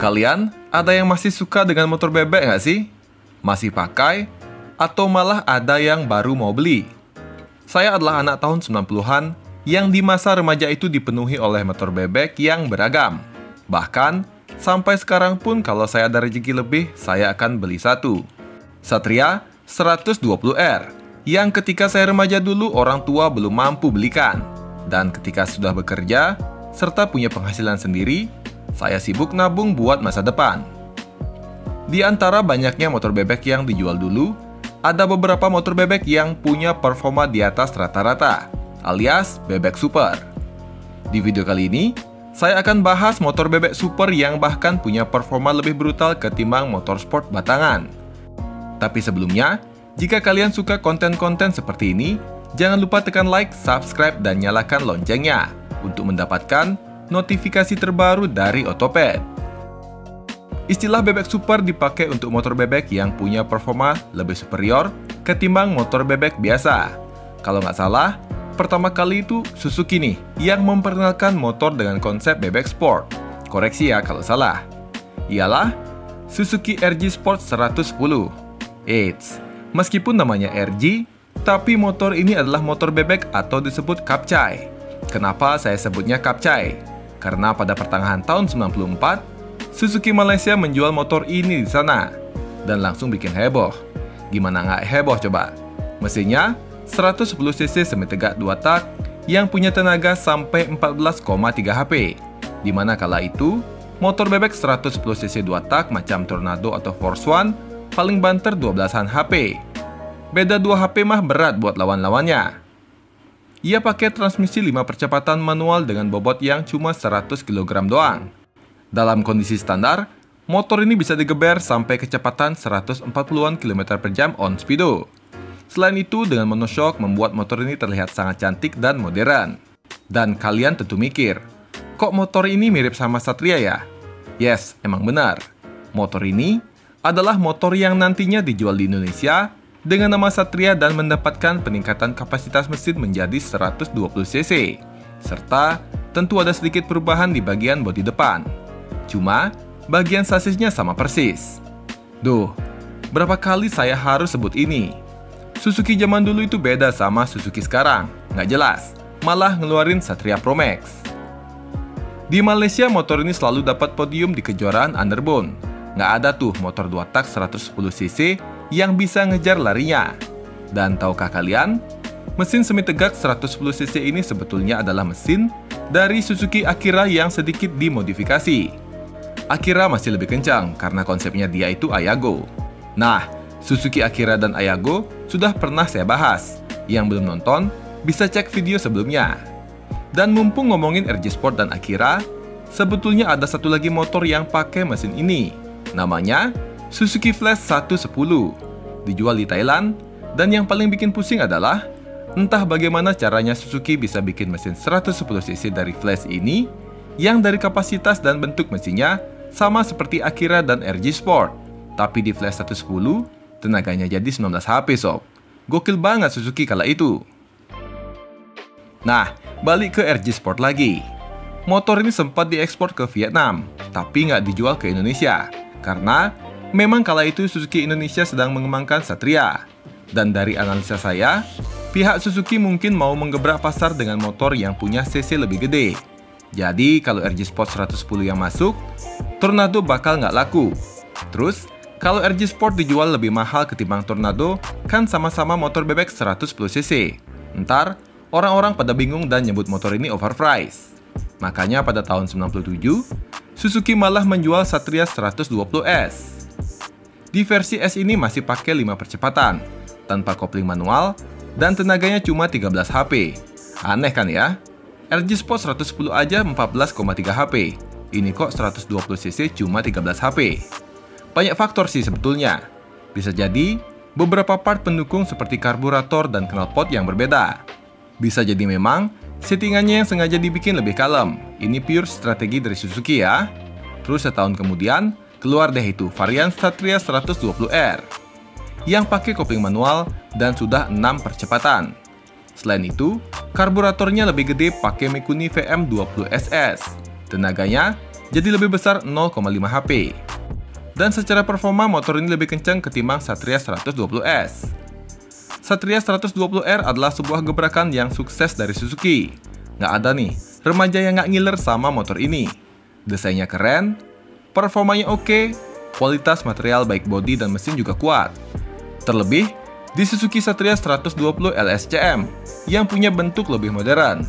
Kalian ada yang masih suka dengan motor bebek nggak sih? Masih pakai? Atau malah ada yang baru mau beli? Saya adalah anak tahun 90-an yang di masa remaja itu dipenuhi oleh motor bebek yang beragam. Bahkan, sampai sekarang pun kalau saya ada rezeki lebih, saya akan beli satu. Satria 120R, yang ketika saya remaja dulu orang tua belum mampu belikan. Dan ketika sudah bekerja, serta punya penghasilan sendiri, saya sibuk nabung buat masa depan. Di antara banyaknya motor bebek yang dijual dulu, ada beberapa motor bebek yang punya performa di atas rata-rata, alias bebek super. Di video kali ini, saya akan bahas motor bebek super yang bahkan punya performa lebih brutal ketimbang motor sport batangan. Tapi sebelumnya, jika kalian suka konten-konten seperti ini, jangan lupa tekan like, subscribe, dan nyalakan loncengnya untuk mendapatkan notifikasi terbaru dari Otopet. Istilah bebek super dipakai untuk motor bebek yang punya performa lebih superior ketimbang motor bebek biasa. Kalau nggak salah, pertama kali itu Suzuki nih yang memperkenalkan motor dengan konsep bebek sport. Koreksi ya kalau salah. Ialah Suzuki RG Sport 110. Eits, meskipun namanya RG, tapi motor ini adalah motor bebek atau disebut kapcai. Kenapa saya sebutnya kapcai? Karena pada pertengahan tahun 94, Suzuki Malaysia menjual motor ini di sana. Dan langsung bikin heboh. Gimana nggak heboh coba? Mesinnya 110cc semi tegak 2 tak yang punya tenaga sampai 14,3 HP. Dimana kala itu, motor bebek 110cc 2 tak macam Tornado atau Force One paling banter 12-an HP. Beda 2 HP mah berat buat lawan-lawannya. Ia pakai transmisi 5 percepatan manual dengan bobot yang cuma 100 kg doang. Dalam kondisi standar, motor ini bisa digeber sampai kecepatan 140-an km per jam on speedo. Selain itu, dengan monoshock membuat motor ini terlihat sangat cantik dan modern. Dan kalian tentu mikir, kok motor ini mirip sama Satria ya? Yes, emang benar. Motor ini adalah motor yang nantinya dijual di Indonesia dengan nama Satria dan mendapatkan peningkatan kapasitas mesin menjadi 120cc. Serta tentu ada sedikit perubahan di bagian bodi depan. Cuma, bagian sasisnya sama persis. Duh, berapa kali saya harus sebut ini? Suzuki zaman dulu itu beda sama Suzuki sekarang. Nggak jelas, malah ngeluarin Satria Pro Max. Di Malaysia, motor ini selalu dapat podium di kejuaraan underbone. Nggak ada tuh motor 2 tak 110cc yang bisa ngejar larinya. Dan tahukah kalian, mesin semi tegak 110cc ini sebetulnya adalah mesin dari Suzuki Akira yang sedikit dimodifikasi. Akira masih lebih kencang karena konsepnya dia itu Ayago. Nah, Suzuki Akira dan Ayago sudah pernah saya bahas. Yang belum nonton, bisa cek video sebelumnya. Dan mumpung ngomongin RG Sport dan Akira, sebetulnya ada satu lagi motor yang pakai mesin ini. Namanya Suzuki Flash 110, dijual di Thailand, dan yang paling bikin pusing adalah entah bagaimana caranya Suzuki bisa bikin mesin 110cc dari Flash ini yang dari kapasitas dan bentuk mesinnya sama seperti Akira dan RG Sport, tapi di Flash 110 tenaganya jadi 19 HP sob. Gokil banget Suzuki kala itu. Nah, balik ke RG Sport lagi. Motor ini sempat diekspor ke Vietnam, tapi nggak dijual ke Indonesia. Karena memang kala itu Suzuki Indonesia sedang mengembangkan Satria. Dan dari analisa saya, pihak Suzuki mungkin mau menggebrak pasar dengan motor yang punya cc lebih gede. Jadi kalau RG Sport 110 yang masuk, Tornado bakal nggak laku. Terus, kalau RG Sport dijual lebih mahal ketimbang Tornado, kan sama-sama motor bebek 110cc. Ntar, orang-orang pada bingung dan nyebut motor ini overpriced. Makanya pada tahun 97, Suzuki malah menjual Satria 120S. Di versi S ini masih pakai 5 percepatan, tanpa kopling manual, dan tenaganya cuma 13 HP. Aneh kan ya? RG Sport 110 aja 14,3 HP. Ini kok 120cc cuma 13 HP. Banyak faktor sih sebetulnya. Bisa jadi beberapa part pendukung seperti karburator dan knalpot yang berbeda. Bisa jadi memang settingannya yang sengaja dibikin lebih kalem. Ini pure strategi dari Suzuki ya. Terus setahun kemudian, keluar deh itu varian Satria 120R yang pakai kopling manual dan sudah 6 percepatan. Selain itu, karburatornya lebih gede pakai Mikuni VM20SS. Tenaganya jadi lebih besar 0,5 HP. Dan secara performa motor ini lebih kencang ketimbang Satria 120S. Satria 120R adalah sebuah gebrakan yang sukses dari Suzuki. Nggak ada nih remaja yang nggak ngiler sama motor ini. Desainnya keren, performanya oke, kualitas material baik bodi dan mesin juga kuat. Terlebih, di Suzuki Satria 120 LSCM yang punya bentuk lebih modern.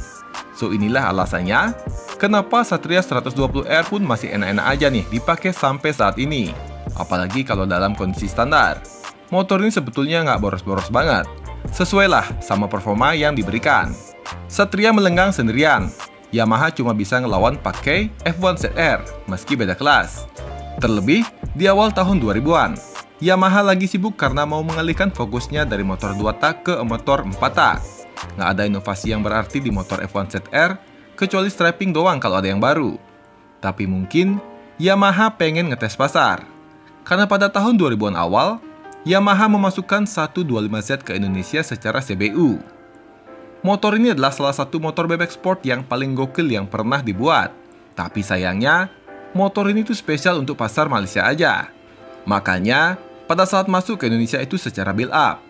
So inilah alasannya kenapa Satria 120R pun masih enak-enak aja nih dipakai sampai saat ini. Apalagi kalau dalam kondisi standar. Motor ini sebetulnya nggak boros-boros banget. Sesuai lah sama performa yang diberikan. Satria melenggang sendirian. Yamaha cuma bisa ngelawan pakai F1 ZR meski beda kelas. Terlebih di awal tahun 2000-an. Yamaha lagi sibuk karena mau mengalihkan fokusnya dari motor 2 tak ke motor 4 tak. Nggak ada inovasi yang berarti di motor F1 ZR, kecuali strapping doang kalau ada yang baru. Tapi mungkin Yamaha pengen ngetes pasar. Karena pada tahun 2000-an awal, Yamaha memasukkan 125Z ke Indonesia secara CBU. Motor ini adalah salah satu motor bebek sport yang paling gokil yang pernah dibuat. Tapi sayangnya, motor ini tuh spesial untuk pasar Malaysia aja. Makanya, pada saat masuk ke Indonesia itu secara build up.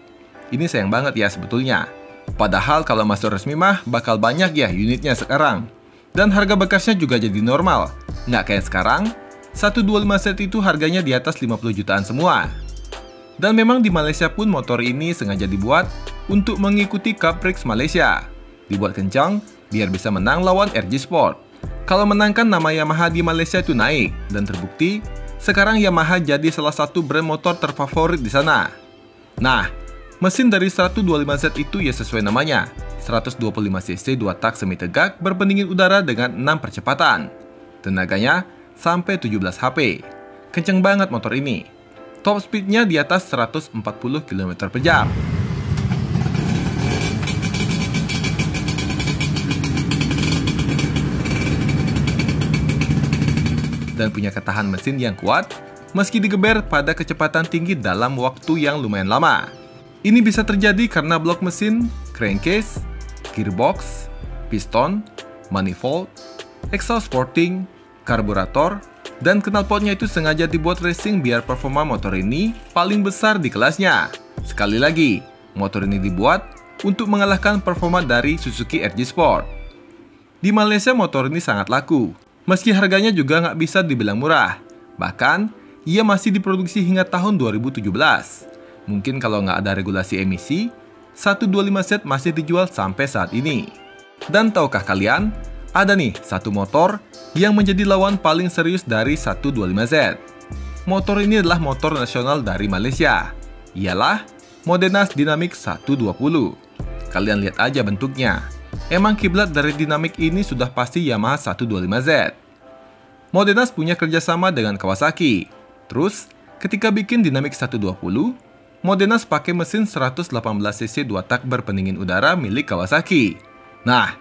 Ini sayang banget ya sebetulnya. Padahal kalau masuk resmi mah bakal banyak ya unitnya sekarang. Dan harga bekasnya juga jadi normal. Nggak kayak sekarang, 125Z itu harganya di atas 50 jutaan semua. Dan memang di Malaysia pun motor ini sengaja dibuat untuk mengikuti Cup Prix Malaysia. Dibuat kencang biar bisa menang lawan RG Sport. Kalau menangkan nama Yamaha di Malaysia itu naik, dan terbukti sekarang Yamaha jadi salah satu brand motor terfavorit di sana. Nah, mesin dari 125Z itu ya sesuai namanya, 125cc 2 tak semi tegak berpendingin udara dengan 6 percepatan. Tenaganya sampai 17 HP. Kenceng banget motor ini. Top speednya di atas 140 km per jam. Dan punya ketahan mesin yang kuat, meski digeber pada kecepatan tinggi dalam waktu yang lumayan lama. Ini bisa terjadi karena blok mesin, crankcase, gearbox, piston, manifold, exhaust porting, karburator, dan knalpotnya itu sengaja dibuat racing biar performa motor ini paling besar di kelasnya. Sekali lagi, motor ini dibuat untuk mengalahkan performa dari Suzuki RG Sport. Di Malaysia motor ini sangat laku, meski harganya juga nggak bisa dibilang murah. Bahkan, ia masih diproduksi hingga tahun 2017. Mungkin kalau nggak ada regulasi emisi, 125Z masih dijual sampai saat ini. Dan tahukah kalian, ada nih satu motor yang menjadi lawan paling serius dari 125Z. Motor ini adalah motor nasional dari Malaysia. Ialah Modenas Dynamic 120. Kalian lihat aja bentuknya. Emang kiblat dari Dynamic ini sudah pasti Yamaha 125Z. Modenas punya kerjasama dengan Kawasaki. Terus, ketika bikin Dynamic 120, Modenas pakai mesin 118cc 2 tak berpendingin udara milik Kawasaki. Nah,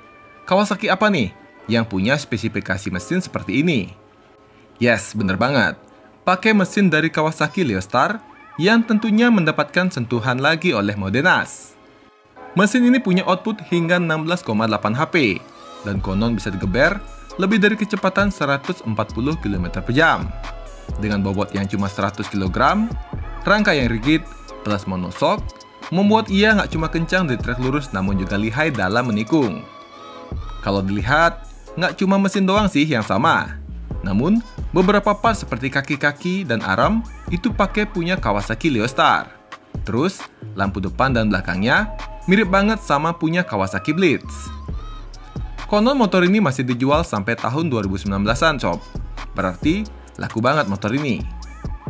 Kawasaki apa nih yang punya spesifikasi mesin seperti ini? Yes, bener banget. Pakai mesin dari Kawasaki Leostar yang tentunya mendapatkan sentuhan lagi oleh Modenas. Mesin ini punya output hingga 16,8 HP dan konon bisa digeber lebih dari kecepatan 140 km per jam. Dengan bobot yang cuma 100 kg, rangka yang rigid plus monoshock membuat ia nggak cuma kencang di trek lurus namun juga lihai dalam menikung. Kalau dilihat, nggak cuma mesin doang sih yang sama. Namun, beberapa part seperti kaki-kaki dan arm itu pakai punya Kawasaki Leostar. Terus, lampu depan dan belakangnya mirip banget sama punya Kawasaki Blitz. Konon motor ini masih dijual sampai tahun 2019-an, sob. Berarti, laku banget motor ini.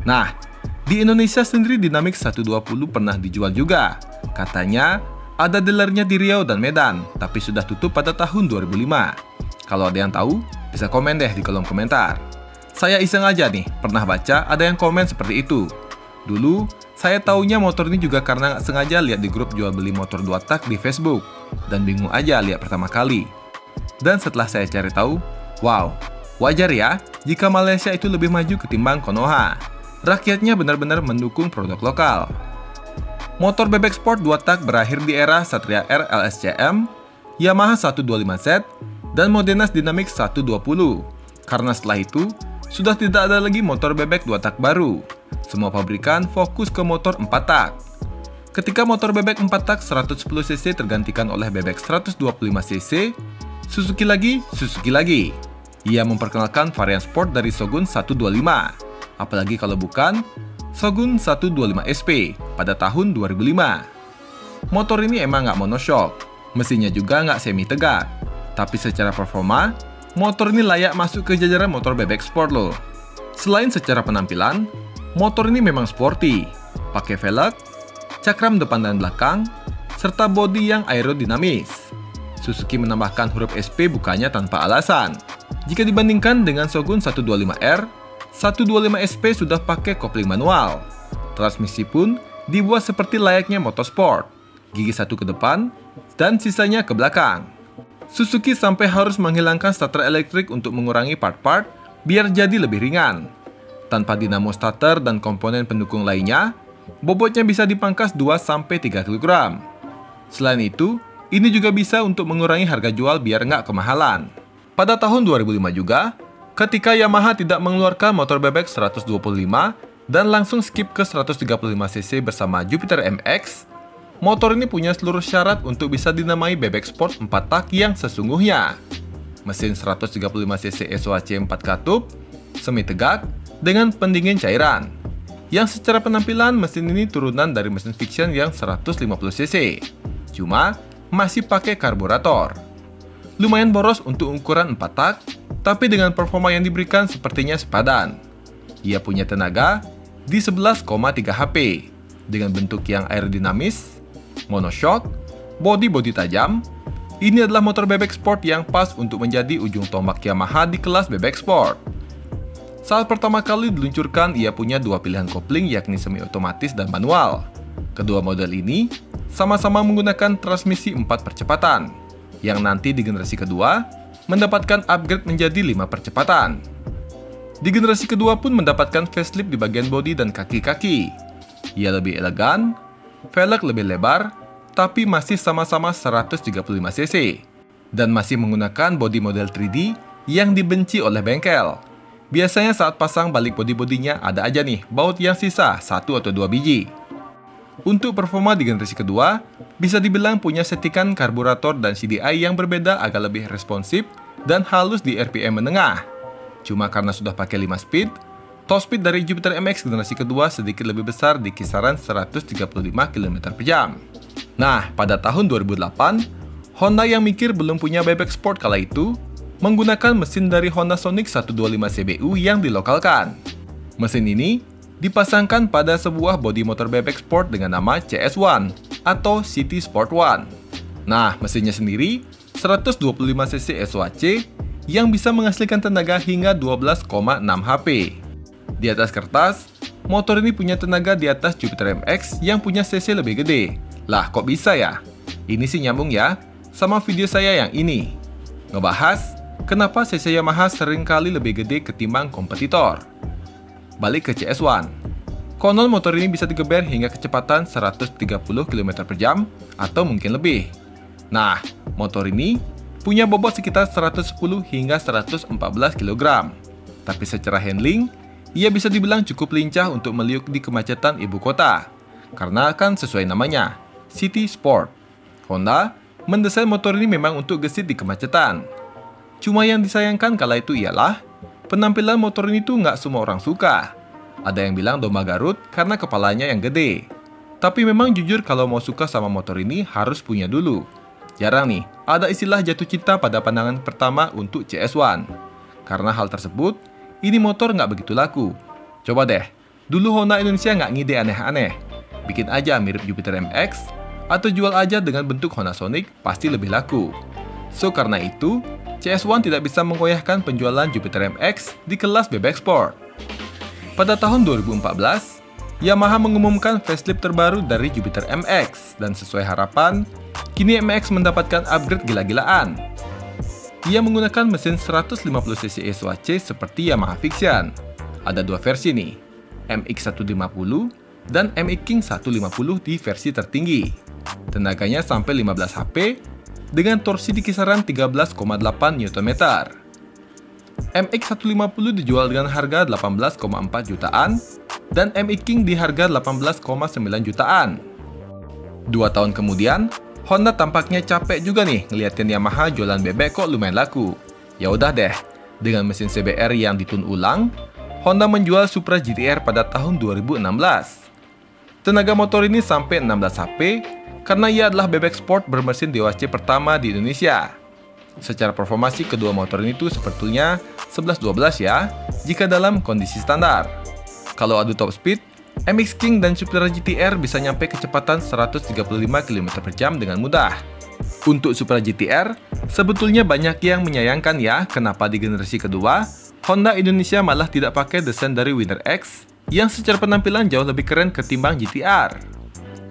Nah, di Indonesia sendiri Dynamic 120 pernah dijual juga. Katanya, ada dealernya di Riau dan Medan, tapi sudah tutup pada tahun 2005. Kalau ada yang tahu, bisa komen deh di kolom komentar. Saya iseng aja nih, pernah baca ada yang komen seperti itu. Dulu, saya taunya motor ini juga karena nggak sengaja lihat di grup jual beli motor 2 tak di Facebook. Dan bingung aja lihat pertama kali. Dan setelah saya cari tahu, wow, wajar ya jika Malaysia itu lebih maju ketimbang Konoha. Rakyatnya benar-benar mendukung produk lokal. Motor bebek sport 2 tak berakhir di era Satria R LSCM, Yamaha 125Z, dan Modenas Dynamic 120. Karena setelah itu, sudah tidak ada lagi motor bebek 2 tak baru. Semua pabrikan fokus ke motor 4 tak. Ketika motor bebek 4 tak 110cc tergantikan oleh bebek 125cc, Suzuki lagi. Ia memperkenalkan varian sport dari Shogun 125. Apalagi kalau bukan Shogun 125 SP pada tahun 2005. Motor ini emang nggak monoshock, mesinnya juga nggak semi tegak. Tapi secara performa, motor ini layak masuk ke jajaran motor bebek sport loh. Selain secara penampilan, motor ini memang sporty, pakai velg, cakram depan dan belakang, serta bodi yang aerodinamis. Suzuki menambahkan huruf SP bukannya tanpa alasan. Jika dibandingkan dengan Shogun 125R, 125 SP sudah pakai kopling manual. Transmisi pun dibuat seperti layaknya motorsport, gigi satu ke depan dan sisanya ke belakang. Suzuki sampai harus menghilangkan starter elektrik untuk mengurangi part-part biar jadi lebih ringan. Tanpa dinamo starter dan komponen pendukung lainnya, bobotnya bisa dipangkas 2-3 kg. Selain itu, ini juga bisa untuk mengurangi harga jual biar nggak kemahalan. Pada tahun 2005 juga, ketika Yamaha tidak mengeluarkan motor bebek 125 dan langsung skip ke 135cc bersama Jupiter MX, motor ini punya seluruh syarat untuk bisa dinamai bebek sport 4 tak yang sesungguhnya. Mesin 135cc SOHC 4 katup, semi tegak, dengan pendingin cairan. Yang secara penampilan mesin ini turunan dari mesin Fiction yang 150cc. Cuma masih pakai karburator. Lumayan boros untuk ukuran 4 tak, tapi dengan performa yang diberikan sepertinya sepadan. Ia punya tenaga di 11,3 HP, dengan bentuk yang aerodinamis, monoshock, bodi tajam. Ini adalah motor bebek sport yang pas untuk menjadi ujung tombak Yamaha di kelas bebek sport. Saat pertama kali diluncurkan, ia punya 2 pilihan kopling yakni semi otomatis dan manual. Kedua model ini sama-sama menggunakan transmisi 4 percepatan, yang nanti di generasi kedua mendapatkan upgrade menjadi 5 percepatan. Di generasi kedua pun mendapatkan facelift di bagian bodi dan kaki-kaki. Ia lebih elegan, velg lebih lebar, tapi masih sama-sama 135cc, dan masih menggunakan bodi model 3D yang dibenci oleh bengkel. Biasanya saat pasang balik bodi-bodinya ada aja nih baut yang sisa 1 atau 2 biji. Untuk performa di generasi kedua, bisa dibilang punya setikan karburator dan CDI yang berbeda agak lebih responsif dan halus di RPM menengah. Cuma karena sudah pakai 5 speed, top speed dari Jupiter MX generasi kedua sedikit lebih besar di kisaran 135 km/jam. Nah, pada tahun 2008, Honda yang mikir belum punya bebek sport kala itu, menggunakan mesin dari Honda Sonic 125 CBU yang dilokalkan. Mesin ini dipasangkan pada sebuah bodi motor bebek sport dengan nama CS1 atau City Sport One. Nah, mesinnya sendiri 125cc SOHC yang bisa menghasilkan tenaga hingga 12,6 HP. Di atas kertas, motor ini punya tenaga di atas Jupiter MX yang punya cc lebih gede. Lah, kok bisa ya? Ini sih nyambung ya sama video saya yang ini. Ngebahas kenapa cc Yamaha seringkali lebih gede ketimbang kompetitor. Balik ke CS1. Konon motor ini bisa digeber hingga kecepatan 130 km/jam atau mungkin lebih. Nah, motor ini punya bobot sekitar 110 hingga 114 kg. Tapi secara handling, ia bisa dibilang cukup lincah untuk meliuk di kemacetan ibu kota. Karena kan sesuai namanya, City Sport. Honda mendesain motor ini memang untuk gesit di kemacetan. Cuma yang disayangkan kala itu ialah penampilan motor ini tuh nggak semua orang suka. Ada yang bilang domba Garut karena kepalanya yang gede. Tapi memang jujur kalau mau suka sama motor ini harus punya dulu. Jarang nih ada istilah jatuh cinta pada pandangan pertama untuk CS1. Karena hal tersebut, ini motor nggak begitu laku. Coba deh, dulu Honda Indonesia nggak ngide aneh-aneh. Bikin aja mirip Jupiter MX, atau jual aja dengan bentuk Honda Sonic pasti lebih laku. So karena itu, CS1 tidak bisa menggoyahkan penjualan Jupiter MX di kelas bebek sport. Pada tahun 2014, Yamaha mengumumkan facelift terbaru dari Jupiter MX dan sesuai harapan, kini MX mendapatkan upgrade gila-gilaan. Ia menggunakan mesin 150cc SOHC seperti Yamaha Fiction. Ada 2 versi nih, MX150 dan MX King 150 di versi tertinggi. Tenaganya sampai 15 HP dengan torsi di kisaran 13,8 Nm. MX150 dijual dengan harga 18,4 jutaan dan MX King di harga 18,9 jutaan. 2 tahun kemudian, Honda tampaknya capek juga nih ngeliatin Yamaha jualan bebek kok lumayan laku. Ya udah deh, dengan mesin CBR yang ditun ulang, Honda menjual Supra GT-R pada tahun 2016. Tenaga motor ini sampai 16 HP karena ia adalah bebek sport bermesin DOHC pertama di Indonesia. Secara performasi kedua motor ini tuh sebetulnya 11-12 ya, jika dalam kondisi standar. Kalau adu top speed, MX King dan Supra GT-R bisa nyampe kecepatan 135 km/jam dengan mudah. Untuk Supra GT-R, sebetulnya banyak yang menyayangkan ya kenapa di generasi kedua, Honda Indonesia malah tidak pakai desain dari Winner X yang secara penampilan jauh lebih keren ketimbang GT-R.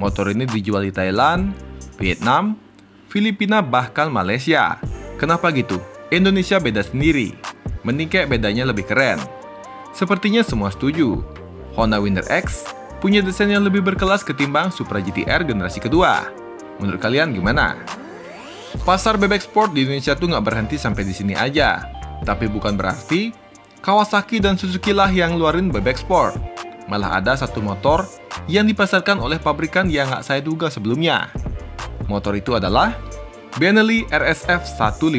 Motor ini dijual di Thailand, Vietnam, Filipina, bahkan Malaysia. Kenapa gitu? Indonesia beda sendiri. Mending kayak bedanya lebih keren. Sepertinya semua setuju. Honda Winner X punya desain yang lebih berkelas ketimbang Supra GT-R generasi kedua. Menurut kalian gimana? Pasar bebek sport di Indonesia tuh nggak berhenti sampai di sini aja. Tapi bukan berarti Kawasaki dan Suzuki lah yang ngeluarin bebek sport. Malah ada satu motor yang dipasarkan oleh pabrikan yang nggak saya duga sebelumnya. Motor itu adalah Benelli RSF 150.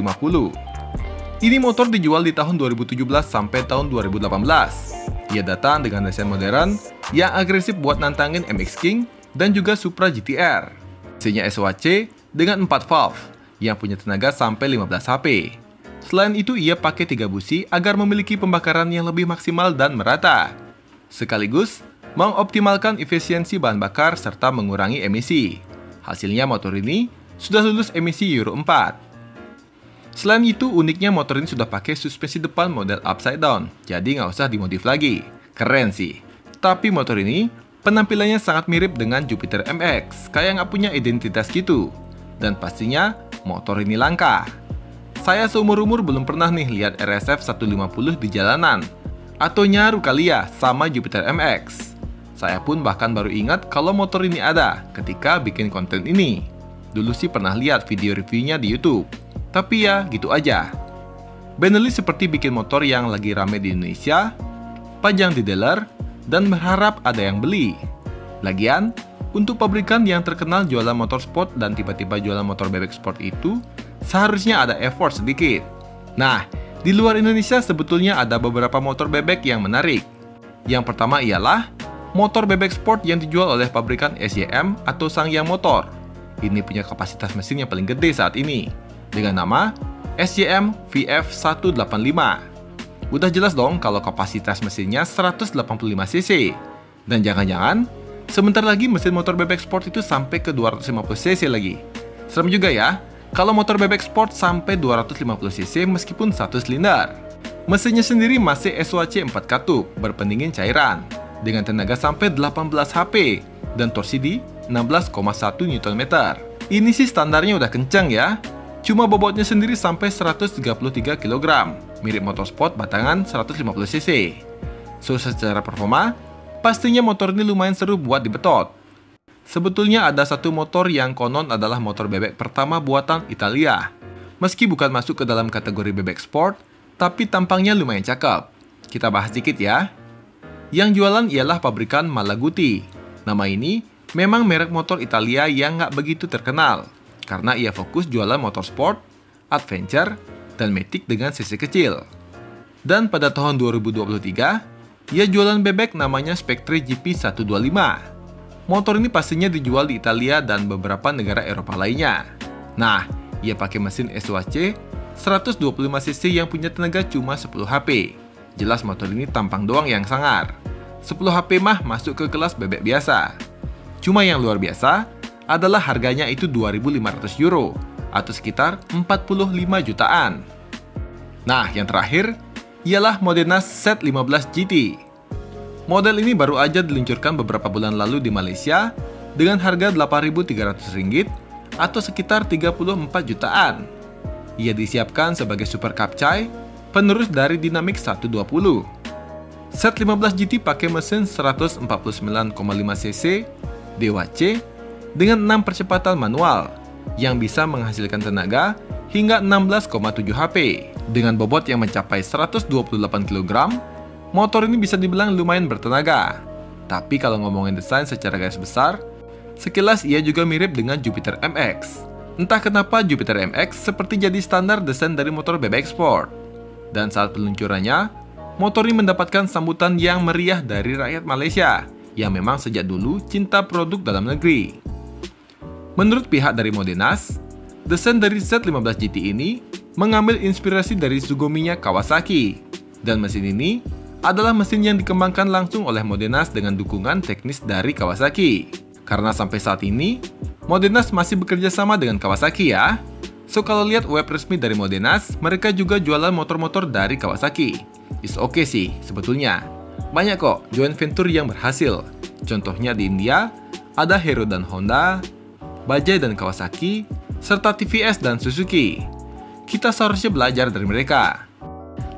Ini motor dijual di tahun 2017 sampai tahun 2018. Ia datang dengan desain modern yang agresif buat nantangin MX King dan juga Supra GT-R. Mesinnya SOHC dengan 4 valve yang punya tenaga sampai 15 HP. Selain itu ia pakai 3 busi agar memiliki pembakaran yang lebih maksimal dan merata. Sekaligus mengoptimalkan efisiensi bahan bakar serta mengurangi emisi. Hasilnya motor ini sudah lulus emisi Euro 4. Selain itu, uniknya motor ini sudah pakai suspensi depan model upside down, jadi nggak usah dimodif lagi. Keren sih. Tapi motor ini, penampilannya sangat mirip dengan Jupiter MX, kayak nggak punya identitas gitu. Dan pastinya, motor ini langka. Saya seumur-umur belum pernah nih lihat RSF 150 di jalanan. Atau nyaru kali ya, sama Jupiter MX. Saya pun bahkan baru ingat kalau motor ini ada ketika bikin konten ini. Dulu sih pernah lihat video reviewnya di YouTube. Tapi ya, gitu aja. Benelli seperti bikin motor yang lagi rame di Indonesia, pajang di dealer, dan berharap ada yang beli. Lagian, untuk pabrikan yang terkenal jualan motor sport dan tiba-tiba jualan motor bebek sport itu, seharusnya ada effort sedikit. Nah, di luar Indonesia sebetulnya ada beberapa motor bebek yang menarik. Yang pertama ialah motor bebek sport yang dijual oleh pabrikan SYM atau Sangyang Motor. Ini punya kapasitas mesin yang paling gede saat ini, dengan nama SYM VF185. Udah jelas dong kalau kapasitas mesinnya 185 cc. Dan jangan-jangan, sebentar lagi mesin motor bebek sport itu sampai ke 250 cc lagi. Serem juga ya, kalau motor bebek sport sampai 250 cc meskipun satu silinder. Mesinnya sendiri masih SOHC 4 katup berpendingin cairan, dengan tenaga sampai 18 HP dan torsi di 16,1 Nm. Ini sih standarnya udah kencang ya. Cuma bobotnya sendiri sampai 133 kg, mirip motor sport batangan 150 cc. So, secara performa, pastinya motor ini lumayan seru buat dibetot. Sebetulnya ada satu motor yang konon adalah motor bebek pertama buatan Italia. Meski bukan masuk ke dalam kategori bebek sport, tapi tampangnya lumayan cakep. Kita bahas dikit ya. Yang jualan ialah pabrikan Malaguti. Nama ini memang merek motor Italia yang nggak begitu terkenal, karena ia fokus jualan motor sport, adventure, dan matic dengan cc kecil. Dan pada tahun 2023, ia jualan bebek namanya Spectre GP125. Motor ini pastinya dijual di Italia dan beberapa negara Eropa lainnya. Nah, ia pakai mesin SOHC 125 cc yang punya tenaga cuma 10 HP. Jelas motor ini tampang doang yang sangar. 10 HP mah masuk ke kelas bebek biasa. Cuma yang luar biasa adalah harganya itu 2.500 euro atau sekitar 45 jutaan. Nah, yang terakhir ialah Modena Z15 GT. Model ini baru aja diluncurkan beberapa bulan lalu di Malaysia dengan harga Rp8.300 atau sekitar 34 jutaan. Ia disiapkan sebagai Super Kapcai, penerus dari Dynamic 120. Z15 GT pakai mesin 149,5 cc DOHC dengan 6 percepatan manual yang bisa menghasilkan tenaga hingga 16,7 HP Dengan bobot yang mencapai 128 kg, motor ini bisa dibilang lumayan bertenaga. Tapi kalau ngomongin desain secara garis besar, sekilas ia juga mirip dengan Jupiter MX. Entah kenapa Jupiter MX seperti jadi standar desain dari motor BBX Sport. Dan saat peluncurannya, motor ini mendapatkan sambutan yang meriah dari rakyat Malaysia, yang memang sejak dulu cinta produk dalam negeri. Menurut pihak dari Modenas, desain dari Z15 GT ini mengambil inspirasi dari Sugominya Kawasaki, dan mesin ini adalah mesin yang dikembangkan langsung oleh Modenas dengan dukungan teknis dari Kawasaki. Karena sampai saat ini, Modenas masih bekerja sama dengan Kawasaki ya. So kalau lihat web resmi dari Modenas, mereka juga jualan motor-motor dari Kawasaki. It's okay sih sebetulnya. Banyak kok joint venture yang berhasil. Contohnya di India, ada Hero dan Honda, Bajaj dan Kawasaki, serta TVS dan Suzuki. Kita seharusnya belajar dari mereka.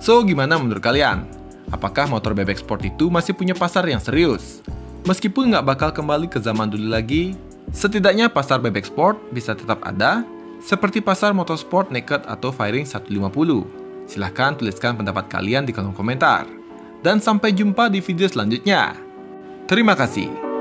So, gimana menurut kalian? Apakah motor BBX Sport itu masih punya pasar yang serius? Meskipun nggak bakal kembali ke zaman dulu lagi, setidaknya pasar BBX Sport bisa tetap ada, seperti pasar motorsport naked atau Firing 150. Silahkan tuliskan pendapat kalian di kolom komentar. Dan sampai jumpa di video selanjutnya. Terima kasih.